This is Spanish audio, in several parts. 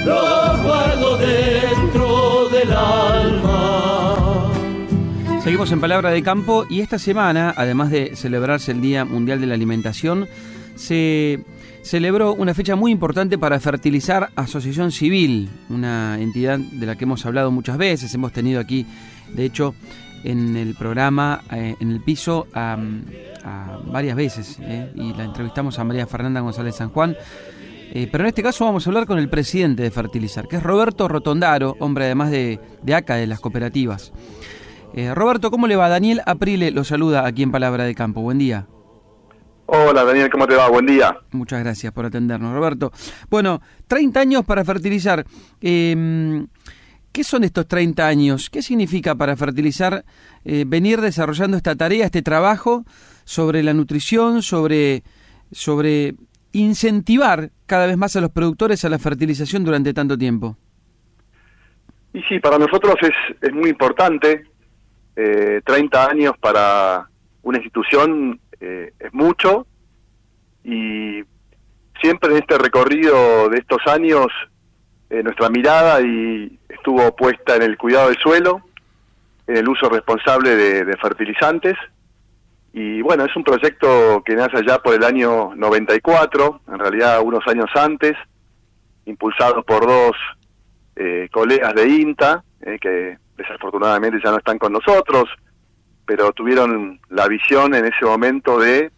los guardo dentro del alma. Seguimos en Palabra de Campo y esta semana, además de celebrarse el Día Mundial de la Alimentación, se celebró una fecha muy importante para Fertilizar Asociación Civil, una entidad de la que hemos hablado muchas veces. Hemos tenido aquí, de hecho, en el programa, en el piso, a varias veces, y la entrevistamos a María Fernanda González San Juan. Pero en este caso vamos a hablar con el presidente de Fertilizar, que es Roberto Rotondaro, hombre además de acá, de las cooperativas. Roberto, ¿cómo le va? Daniel Aprile lo saluda aquí en Palabra de Campo. Buen día. Hola Daniel, ¿cómo te va? Buen día. Muchas gracias por atendernos, Roberto. Bueno, 30 años para Fertilizar. ¿Qué son estos 30 años? ¿Qué significa para Fertilizar venir desarrollando esta tarea, este trabajo sobre la nutrición, sobre incentivar cada vez más a los productores a la fertilización durante tanto tiempo? Y sí, para nosotros es muy importante. 30 años para una institución es mucho, y siempre en este recorrido de estos años nuestra mirada estuvo puesta en el cuidado del suelo, en el uso responsable de fertilizantes. Y bueno, es un proyecto que nace allá por el año 94, en realidad unos años antes, impulsado por dos colegas de INTA, que desafortunadamente ya no están con nosotros, pero tuvieron la visión en ese momento de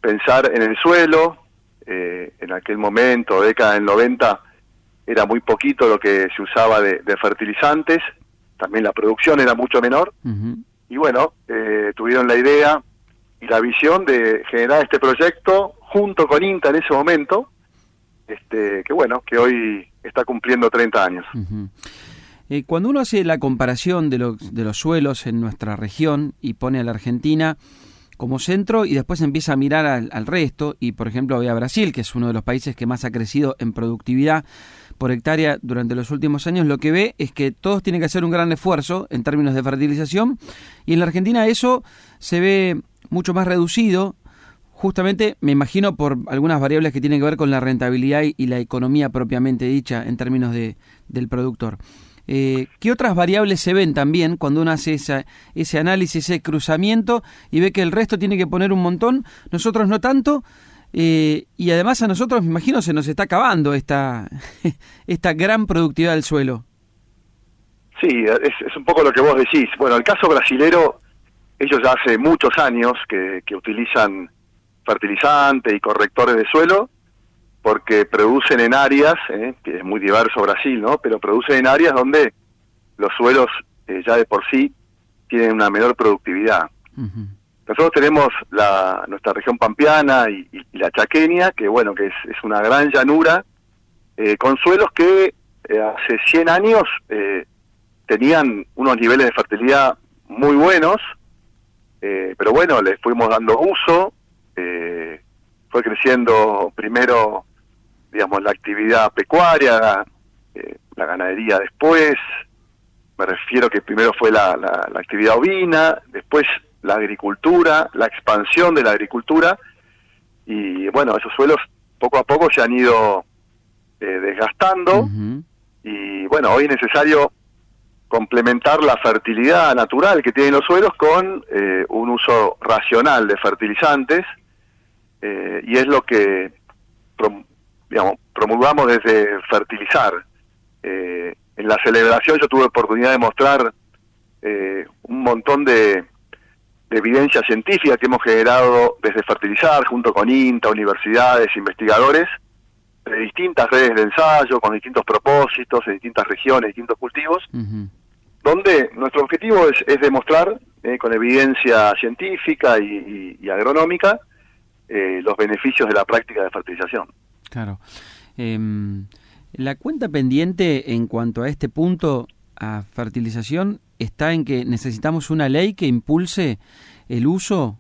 pensar en el suelo. En aquel momento, década del 90, era muy poquito lo que se usaba de fertilizantes, también la producción era mucho menor. Uh-huh. Y bueno, tuvieron la idea y la visión de generar este proyecto junto con INTA en ese momento, que hoy está cumpliendo 30 años. Uh-huh. Cuando uno hace la comparación de los suelos en nuestra región y pone a la Argentina como centro y después empieza a mirar al resto, y por ejemplo ve a Brasil, que es uno de los países que más ha crecido en productividad por hectárea durante los últimos años, lo que ve es que todos tienen que hacer un gran esfuerzo en términos de fertilización, y en la Argentina eso se ve mucho más reducido, justamente me imagino por algunas variables que tienen que ver con la rentabilidad y la economía propiamente dicha en términos del productor. ¿Qué otras variables se ven también cuando uno hace ese análisis, ese cruzamiento y ve que el resto tiene que poner un montón, nosotros no tanto, y además a nosotros, me imagino, se nos está acabando esta gran productividad del suelo? Sí, es un poco lo que vos decís. Bueno, el caso brasilero, ellos ya hace muchos años que utilizan fertilizantes y correctores de suelo, porque producen en áreas, que es muy diverso Brasil, ¿no? Pero producen en áreas donde los suelos ya de por sí tienen una menor productividad. Uh-huh. Nosotros tenemos nuestra región pampeana y la chaqueña, que bueno, que es una gran llanura, con suelos que hace 100 años tenían unos niveles de fertilidad muy buenos, pero bueno, les fuimos dando uso, fue creciendo primero, digamos, la actividad pecuaria, la ganadería después, me refiero que primero fue la actividad ovina, después la agricultura, la expansión de la agricultura, y bueno, esos suelos poco a poco se han ido desgastando. Uh-huh. Y bueno, hoy es necesario complementar la fertilidad natural que tienen los suelos con un uso racional de fertilizantes, y es lo que promulgamos desde Fertilizar. En la celebración yo tuve oportunidad de mostrar un montón de evidencia científica que hemos generado desde Fertilizar, junto con INTA, universidades, investigadores, de distintas redes de ensayo, con distintos propósitos, en distintas regiones, distintos cultivos, uh-huh. Donde nuestro objetivo es demostrar, con evidencia científica y agronómica, los beneficios de la práctica de fertilización. Claro. La cuenta pendiente en cuanto a este punto, a fertilización, está en que necesitamos una ley que impulse el uso.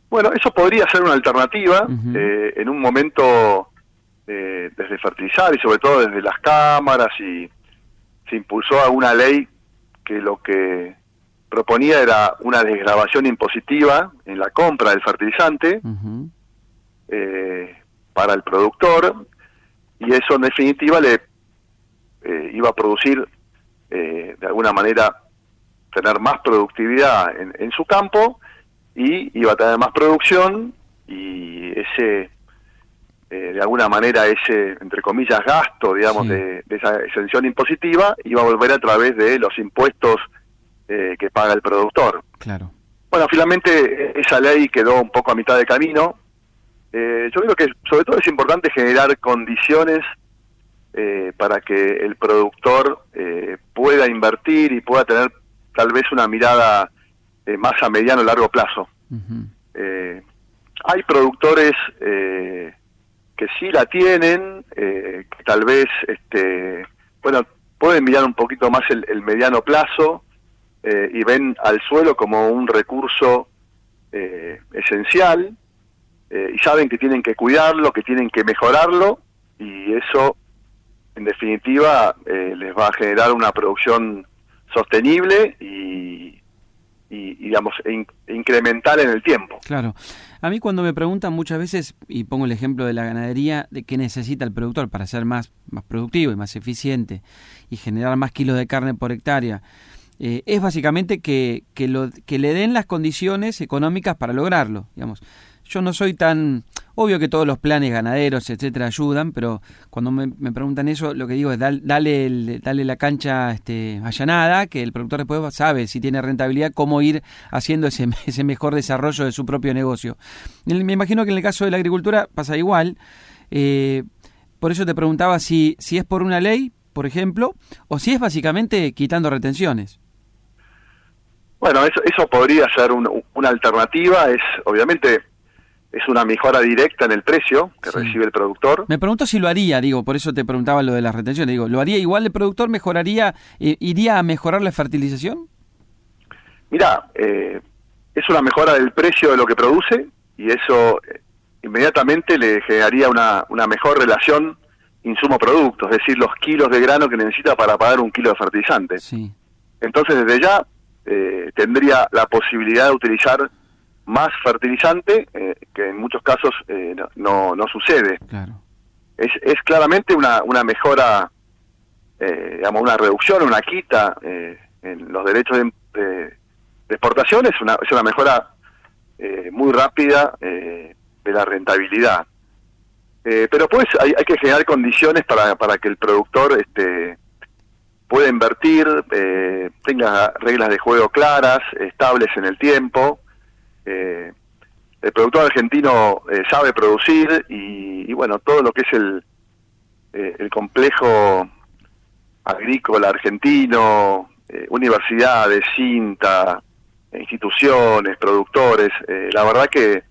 Bueno, eso podría ser una alternativa. Uh-huh. En un momento, desde Fertilizar y sobre todo desde las cámaras, y se impulsó alguna ley que lo que proponía era una desgravación impositiva en la compra del fertilizante. Uh-huh. Para el productor, y eso en definitiva le iba a producir de alguna manera tener más productividad en su campo, y iba a tener más producción, y ese de alguna manera ese, entre comillas, gasto, digamos, de esa exención impositiva iba a volver a través de los impuestos que paga el productor. Claro. Bueno, finalmente esa ley quedó un poco a mitad de camino. Yo creo que sobre todo es importante generar condiciones para que el productor pueda invertir y pueda tener tal vez una mirada más a mediano o largo plazo. Uh-huh. Hay productores que sí la tienen, que tal vez pueden mirar un poquito más el mediano plazo, y ven al suelo como un recurso esencial, y saben que tienen que cuidarlo, que tienen que mejorarlo, y eso en definitiva les va a generar una producción sostenible y digamos incremental en el tiempo. Claro. A mí cuando me preguntan muchas veces, y pongo el ejemplo de la ganadería, de qué necesita el productor para ser más productivo y más eficiente y generar más kilos de carne por hectárea, es básicamente que le den las condiciones económicas para lograrlo. Digamos, yo no soy tan... Obvio que todos los planes ganaderos, etcétera, ayudan, pero cuando me preguntan eso, lo que digo es dale la cancha allanada, que el productor después sabe, si tiene rentabilidad, cómo ir haciendo ese mejor desarrollo de su propio negocio. Me imagino que en el caso de la agricultura pasa igual. Por eso te preguntaba si es por una ley, por ejemplo, o si es básicamente quitando retenciones. Bueno, eso podría ser una alternativa. Obviamente es una mejora directa en el precio que recibe el productor. Me pregunto si lo haría, por eso te preguntaba lo de las retenciones. ¿Lo haría igual el productor? ¿Mejoraría, iría a mejorar la fertilización? Mirá, es una mejora del precio de lo que produce, y eso inmediatamente le generaría una mejor relación insumo-producto, es decir, los kilos de grano que necesita para pagar un kilo de fertilizante. Sí. Entonces, desde ya tendría la posibilidad de utilizar más fertilizante, que en muchos casos no sucede. Claro. Es claramente una mejora, digamos, una reducción, una quita en los derechos de exportación. Es una mejora muy rápida de la rentabilidad. Pero pues hay que generar condiciones para que el productor pueda invertir, tenga reglas de juego claras, estables en el tiempo. El productor argentino sabe producir, y bueno, todo lo que es el complejo agrícola argentino, universidades, INTA, instituciones, productores, la verdad que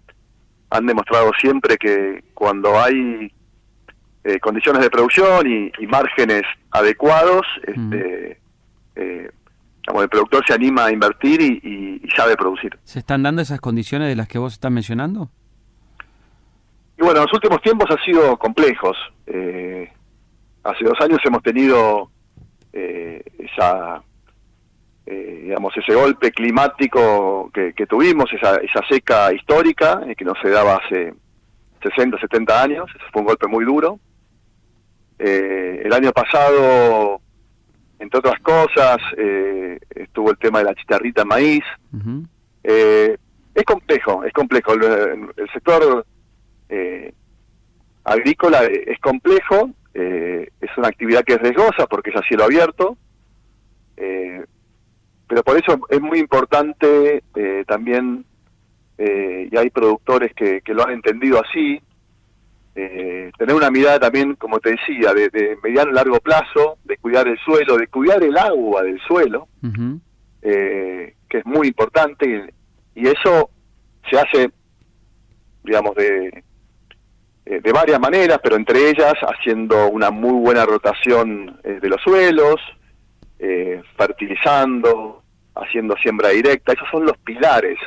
han demostrado siempre que cuando hay condiciones de producción y márgenes adecuados, el productor se anima a invertir y sabe producir. ¿Se están dando esas condiciones de las que vos estás mencionando? Y bueno, en los últimos tiempos han sido complejos. Hace 2 años hemos tenido ese golpe climático que tuvimos, esa seca histórica que no se daba hace 60, 70 años. Eso fue un golpe muy duro. El año pasado, entre otras cosas, estuvo el tema de la chicharrita en maíz. Uh-huh. Es complejo. El sector agrícola es complejo, es una actividad que es riesgosa porque es a cielo abierto, pero por eso es muy importante también, y hay productores que lo han entendido así, tener una mirada también, como te decía, de mediano y largo plazo, de cuidar el suelo, de cuidar el agua del suelo, uh-huh. Que es muy importante, y eso se hace, digamos, de varias maneras, pero entre ellas haciendo una muy buena rotación de los suelos, fertilizando, haciendo siembra directa. Esos son los pilares.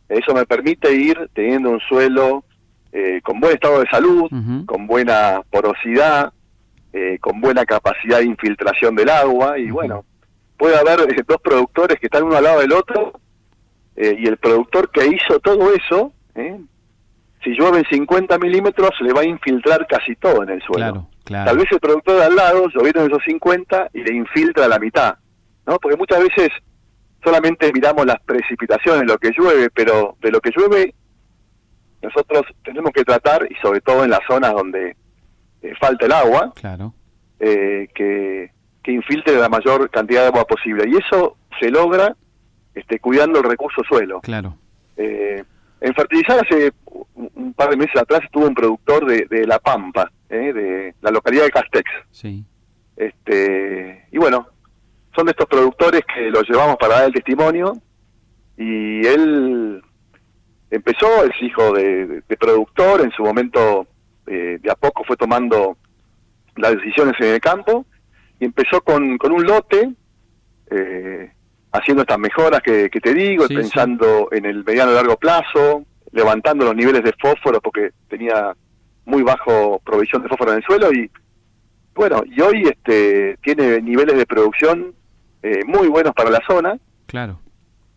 Eso me permite ir teniendo un suelo con buen estado de salud, uh-huh. con buena porosidad, con buena capacidad de infiltración del agua, y uh-huh. bueno, puede haber 2 productores que están uno al lado del otro, y el productor que hizo todo eso, si llueven 50 milímetros, le va a infiltrar casi todo en el suelo. Claro. Claro. Tal vez el productor de al lado llovieron esos 50 y le infiltra la mitad, ¿no? Porque muchas veces solamente miramos las precipitaciones, lo que llueve, pero de lo que llueve nosotros tenemos que tratar, y sobre todo en las zonas donde falta el agua, Claro. Que infiltre la mayor cantidad de agua posible. Y eso se logra cuidando el recurso suelo. Claro. En fertilizar hace un par de meses atrás estuvo un productor de La Pampa, de la localidad de Castex. Sí. Y bueno, son de estos productores que los llevamos para dar el testimonio, y él empezó, es hijo de productor, en su momento de a poco fue tomando las decisiones en el campo, y empezó con un lote, haciendo estas mejoras que te digo, Sí, pensando en el mediano y largo plazo, levantando los niveles de fósforo porque tenía muy bajo provisión de fósforo en el suelo, y bueno, y hoy tiene niveles de producción muy buenos para la zona. Claro.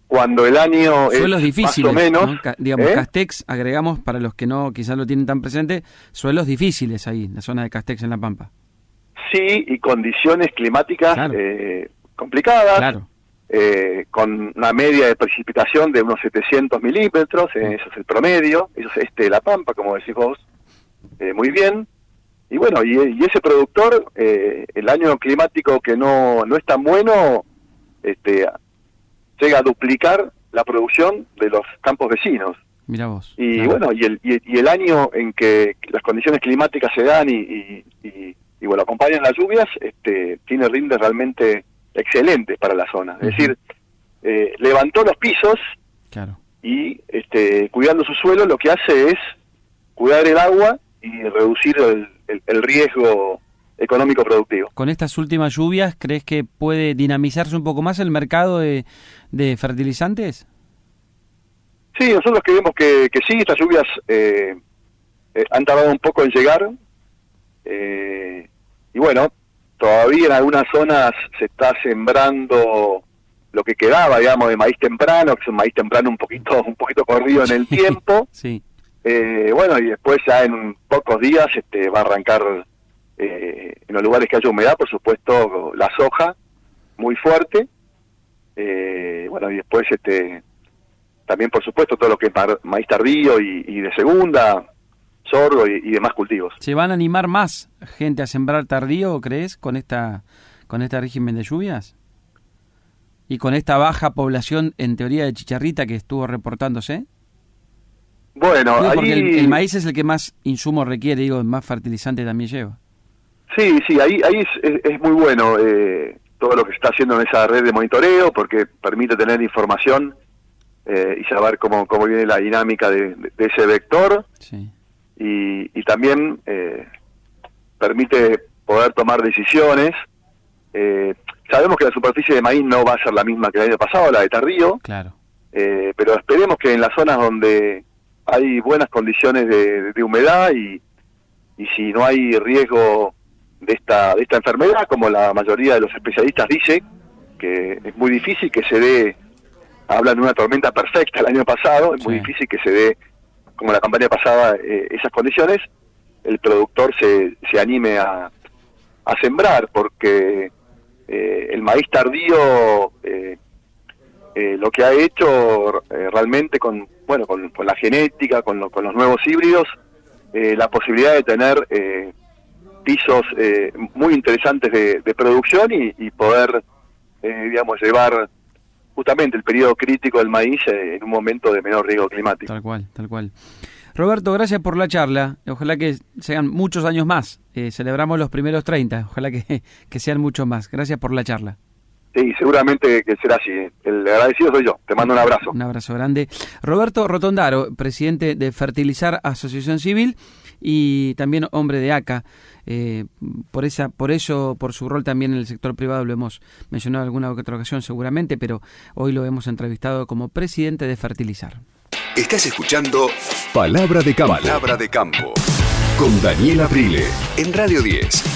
Cuando el año Suelos es difíciles, más o menos, ¿no? Digamos, Castex, agregamos, para los que no quizás lo tienen tan presente, suelos difíciles ahí, en la zona de Castex, en La Pampa. sí, y condiciones climáticas Claro. complicadas, Claro. con una media de precipitación de unos 700 milímetros, eso es el promedio, eso es La Pampa, como decís vos, muy bien. Y bueno, y ese productor, el año climático que no es tan bueno, llega a duplicar la producción de los campos vecinos. Mira vos. Y Claro. bueno, y el año en que las condiciones climáticas se dan y bueno, acompañan las lluvias, tiene rindes realmente excelentes para la zona. Es decir, levantó los pisos Claro. y cuidando su suelo lo que hace es cuidar el agua y reducir el riesgo económico productivo. Con estas últimas lluvias, ¿crees que puede dinamizarse un poco más el mercado de fertilizantes? Sí, nosotros creemos que sí, estas lluvias han tardado un poco en llegar, y bueno, todavía en algunas zonas se está sembrando lo que quedaba, digamos, de maíz temprano, que es un maíz temprano un poquito corrido en el tiempo. Sí. Bueno, y después ya en pocos días va a arrancar, en los lugares que haya humedad, por supuesto, la soja muy fuerte. Bueno, y después también, por supuesto, todo lo que es maíz tardío y de segunda, sorgo y demás cultivos. ¿Se van a animar más gente a sembrar tardío, crees, con este régimen de lluvias? ¿Y con esta baja población, en teoría, de chicharrita que estuvo reportándose? Bueno, Digo, ahí... porque el maíz es el que más insumo requiere, digo, más fertilizante también lleva. Sí, ahí es muy bueno todo lo que se está haciendo en esa red de monitoreo, porque permite tener información y saber cómo viene la dinámica de ese vector. Sí. Y también permite poder tomar decisiones. Sabemos que la superficie de maíz no va a ser la misma que el año pasado, la de tardío, Claro. pero esperemos que en las zonas donde hay buenas condiciones de humedad y si no hay riesgo de esta enfermedad, como la mayoría de los especialistas dice, que es muy difícil que se dé, hablan de una tormenta perfecta el año pasado, es muy difícil que se dé, como la campaña pasada, esas condiciones, el productor se anime a sembrar, porque el maíz tardío lo que ha hecho realmente con la genética, con los nuevos híbridos, la posibilidad de tener pisos muy interesantes de producción y poder, llevar justamente el periodo crítico del maíz en un momento de menor riesgo climático. Tal cual. Roberto, gracias por la charla. Ojalá que sean muchos años más. Celebramos los primeros 30. Ojalá que sean muchos más. Gracias por la charla. Sí, seguramente que será así. El agradecido soy yo. Te mando un abrazo. Un abrazo grande. Roberto Rotondaro, presidente de Fertilizar Asociación Civil y también hombre de ACA. Por su rol también en el sector privado, lo hemos mencionado en alguna otra ocasión seguramente, pero hoy lo hemos entrevistado como presidente de Fertilizar. Estás escuchando Palabra de Campo. Palabra de Campo. Con Daniel Aprile en Radio 10.